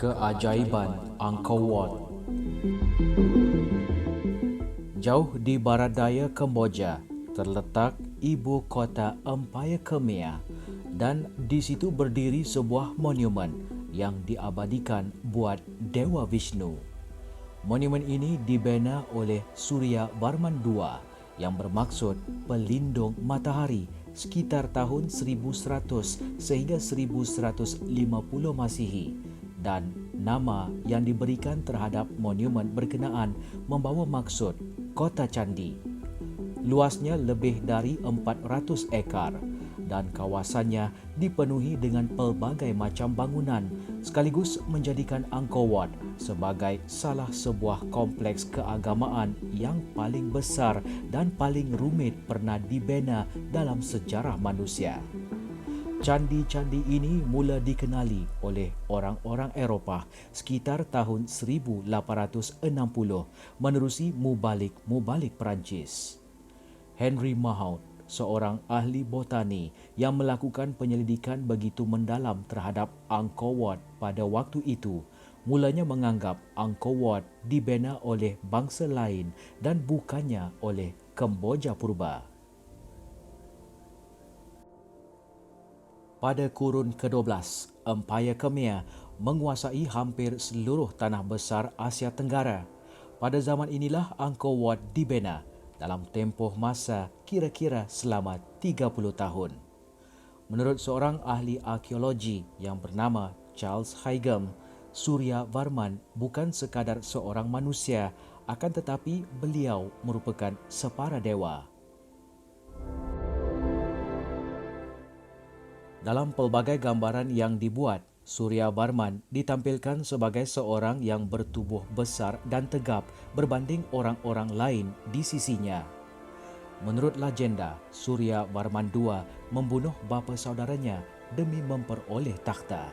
Keajaiban Angkor Wat. Jauh di barat daya Kemboja terletak ibu kota Empayar Khmer, dan di situ berdiri sebuah monumen yang diabadikan buat Dewa Vishnu. Monumen ini dibina oleh Surya Varman II yang bermaksud pelindung matahari sekitar tahun 1100 sehingga 1150 Masihi, dan nama yang diberikan terhadap monumen berkenaan membawa maksud Kota Candi. Luasnya lebih dari 400 ekar dan kawasannya dipenuhi dengan pelbagai macam bangunan, sekaligus menjadikan Angkor Wat sebagai salah sebuah kompleks keagamaan yang paling besar dan paling rumit pernah dibina dalam sejarah manusia. Candi-candi ini mula dikenali oleh orang-orang Eropah sekitar tahun 1860 menerusi mubalik-mubalik Perancis. Henry Mahaut, seorang ahli botani yang melakukan penyelidikan begitu mendalam terhadap Angkor Wat pada waktu itu, mulanya menganggap Angkor Wat dibina oleh bangsa lain dan bukannya oleh Kemboja purba. Pada kurun ke-12, Empayar Khmer menguasai hampir seluruh tanah besar Asia Tenggara. Pada zaman inilah Angkor Wat dibina dalam tempoh masa kira-kira selama 30 tahun. Menurut seorang ahli arkeologi yang bernama Charles Higham, Surya Varman bukan sekadar seorang manusia, akan tetapi beliau merupakan separa dewa. Dalam pelbagai gambaran yang dibuat, Surya Varman ditampilkan sebagai seorang yang bertubuh besar dan tegap berbanding orang-orang lain di sisinya. Menurut legenda, Surya Varman II membunuh bapa saudaranya demi memperoleh takhta.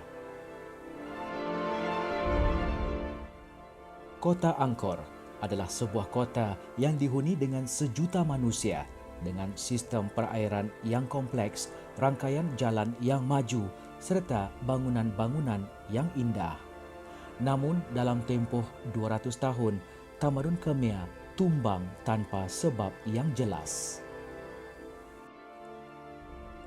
Kota Angkor adalah sebuah kota yang dihuni dengan sejuta manusia, dengan sistem perairan yang kompleks, rangkaian jalan yang maju, serta bangunan-bangunan yang indah. Namun dalam tempoh 200 tahun, tamadun Khmer tumbang tanpa sebab yang jelas.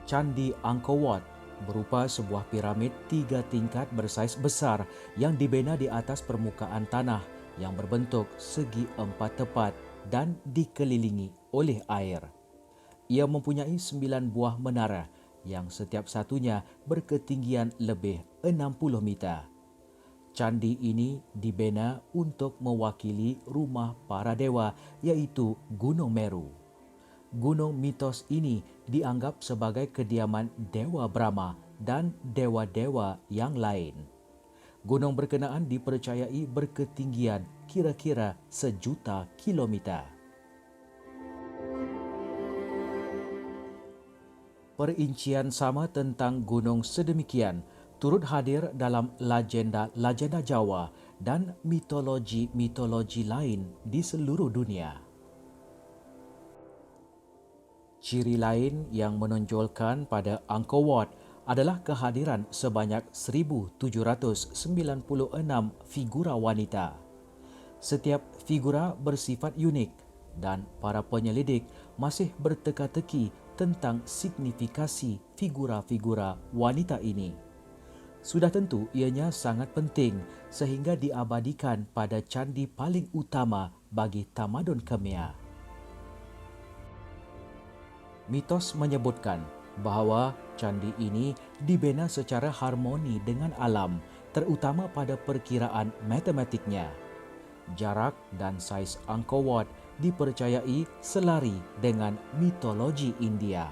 Candi Angkor Wat berupa sebuah piramid 3 tingkat bersaiz besar yang dibina di atas permukaan tanah yang berbentuk segi 4 tepat dan dikelilingi oleh air. Ia mempunyai 9 buah menara yang setiap satunya berketinggian lebih 60 meter. Candi ini dibina untuk mewakili rumah para dewa, iaitu Gunung Meru. Gunung mitos ini dianggap sebagai kediaman Dewa Brahma dan dewa-dewa yang lain. Gunung berkenaan dipercayai berketinggian kira-kira 1,000,000 kilometer. Perincian sama tentang gunung sedemikian turut hadir dalam legenda-legenda Jawa dan mitologi-mitologi lain di seluruh dunia. Ciri lain yang menonjolkan pada Angkor Wat adalah kehadiran sebanyak 1,796 figura wanita. Setiap figura bersifat unik dan para penyelidik masih berteka-teki tentang signifikasi figura-figura wanita ini. Sudah tentu ianya sangat penting sehingga diabadikan pada candi paling utama bagi tamadun Khmer. Mitos menyebutkan bahawa candi ini dibina secara harmoni dengan alam, terutama pada perkiraan matematiknya. Jarak dan saiz Angkor Wat dipercayai selari dengan mitologi India.